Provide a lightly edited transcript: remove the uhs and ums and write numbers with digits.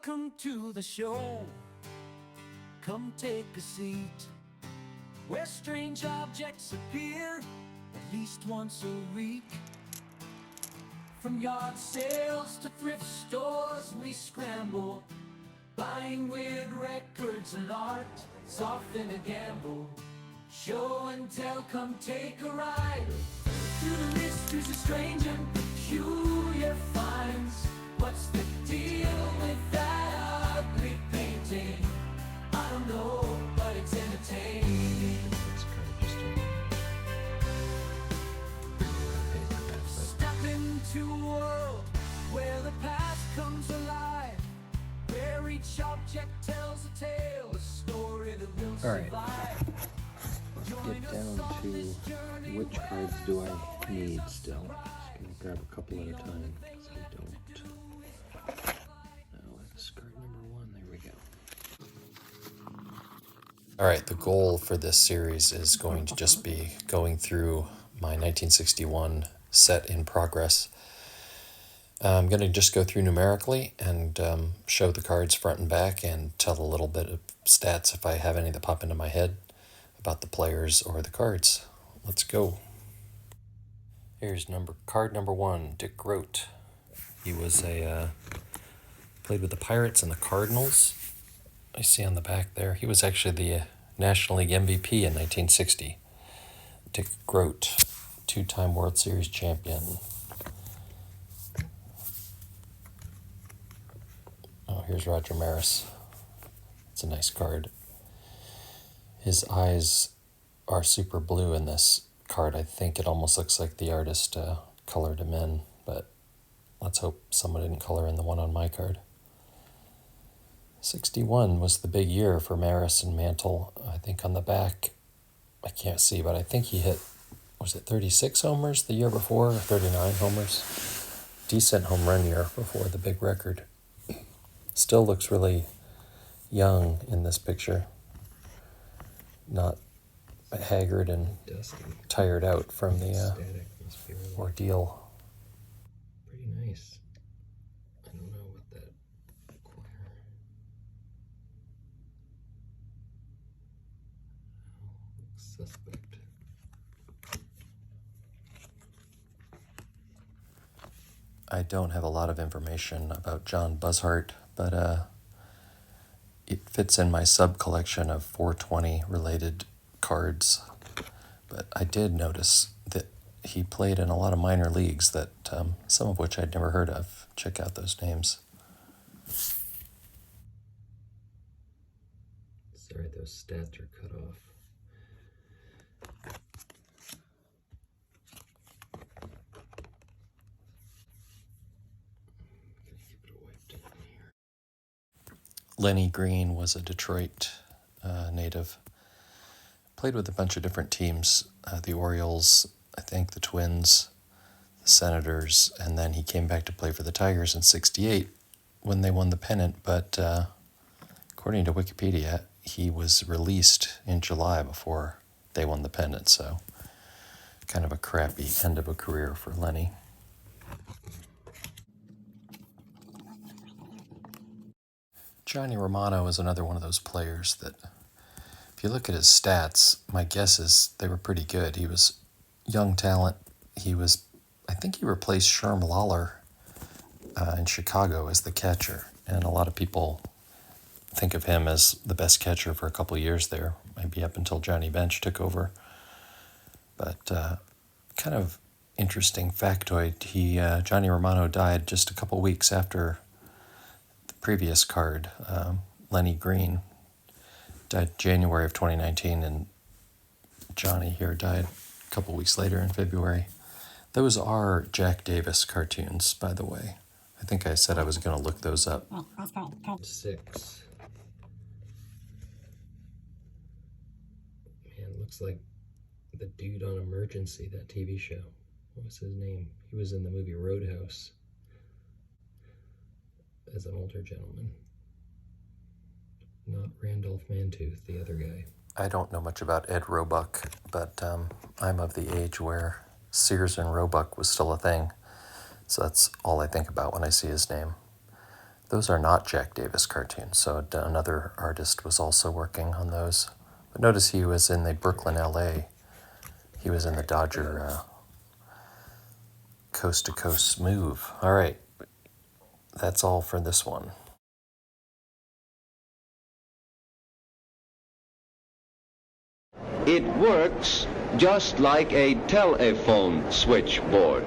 Welcome to the show. Come take a seat, where strange objects appear at least once a week. From yard sales to thrift stores we scramble, buying weird records and art. It's often a gamble. Show and tell, come take a ride through the mysteries of strange and peculiar finds. What's the deal with that ugly painting? I don't know, but it's entertaining. Step into a world where the past comes alive, where each object tells a tale, a story that will survive. Get down to which cards do I need still. Just gonna grab a couple at a time because I don't. Now it's card number 1. There we go. Alright, the goal for this series is going to just be going through my 1961 set in progress. I'm going to just go through numerically and show the cards front and back and tell a little bit of stats if I have any that pop into my head about the players or the cards. Let's go. Here's card number 1, Dick Groat. He was played with the Pirates and the Cardinals. I see on the back there. He was actually the National League MVP in 1960. Dick Groat, 2-time World Series champion. Oh, here's Roger Maris. It's a nice card. His eyes are super blue in this card. I think it almost looks like the artist colored him in, but let's hope someone didn't color in the one on my card. 61 was the big year for Maris and Mantle. I think on the back, I can't see, but I think he hit, was it 36 homers the year before, or 39 homers? Decent home run year before the big record. Still looks really young in this picture. Not haggard and Dusty. tired out from the Static must be really ordeal. pretty nice. I don't know what that choir. Looks suspect. I don't have a lot of information about John Buzzhart, but it fits in my sub-collection of 420 related cards. But I did notice that he played in a lot of minor leagues that some of which I'd never heard of. Check out those names. Sorry, those stats are cut off. Gotta keep it wiped down here. Lenny Green was a Detroit native. Played with a bunch of different teams, the Orioles, I think the Twins, the Senators, and then he came back to play for the Tigers in 68 when they won the pennant, but according to Wikipedia, he was released in July before they won the pennant, so kind of a crappy end of a career for Lenny. Johnny Romano is another one of those players that, if you look at his stats, my guess is they were pretty good. He was young talent. I think he replaced Sherm Lawler in Chicago as the catcher, and a lot of people think of him as the best catcher for a couple of years there, maybe up until Johnny Bench took over. But kind of interesting factoid, Johnny Romano died just a couple weeks after the previous card, Lenny Green. Died January of 2019, and Johnny here died a couple weeks later in February. Those are Jack Davis cartoons, by the way. I think I said I was going to look those up. 6. Man, looks like the dude on Emergency, that TV show. What was his name? He was in the movie Roadhouse as an older gentleman. Not Randolph Mantooth, the other guy. I don't know much about Ed Roebuck, but I'm of the age where Sears and Roebuck was still a thing. So that's all I think about when I see his name. Those are not Jack Davis cartoons, so another artist was also working on those. But notice he was in the Brooklyn, LA. He was in the Dodger Coast to Coast move. All right, that's all for this one. It works just like a telephone switchboard.